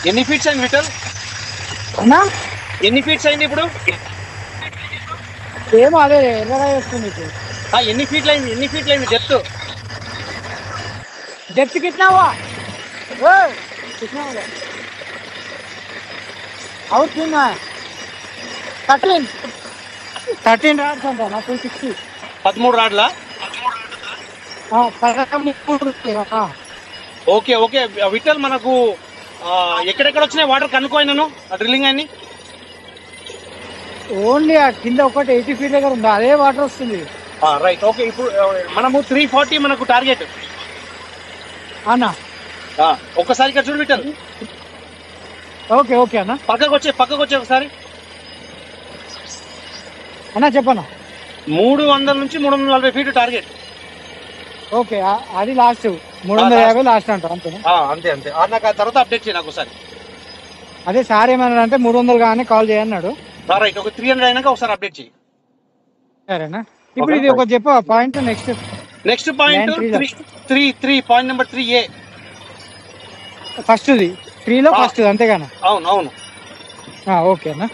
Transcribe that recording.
ఎన్ని ఫీట్స్ అయింది విఠల్? అన్నా ఎన్ని ఫీట్స్ అయింది ఇప్పుడు? ఏమో అదే ఎర్రగా వేస్తుంది ఇప్పుడు. ఎన్ని ఫీట్లు అయింది డెప్త్? डेप्थ कितना हुआ? कितना हुआ? और कितना है? 13 राड्स अंटा ना 260. 13 రాడ్లా? ఓకే ఓకే విఠల్, మనకు ఎక్కడెక్కడ వచ్చినాయి వాటర్ కనుక్కోయినాను డ్రిల్లింగ్ అని? ఓన్లీ ఆ కింద ఒకటి 80 feet దగ్గర ఉంది, అదే వాటర్ వస్తుంది. Right okay. ఇప్పుడు మనము 340 మనకు టార్గెట్ అన్నా. ఒక్కసారి ఇక్కడ చూడు విఠల్. ఓకే ఓకే అన్న, పక్కకు వచ్చే ఒకసారి అన్నా చెప్పన్నా. 300 నుంచి 340 ఫీట్ టార్గెట్. ఓకే అది లాస్ట్ 350 లాస్ట్ అంటారు అంతేనా? అంతే నాకు ఆ తర్వాత అప్డేట్ చేయి నాకు ఒకసారి. అదే సార్ ఏమన్నా అంటే 300 కానీ కాల్ చేయన్నాడు. రైట్ ఒక 300 అయినాక ఒకసారి అప్డేట్ చేయి. సరేనా? ఇప్పుడు ఇది ఒక చెప్పు point. Next point 3 point number 3A first 3లో ఫస్ట్ అంతేగానా? అవును ఓకే అన్న.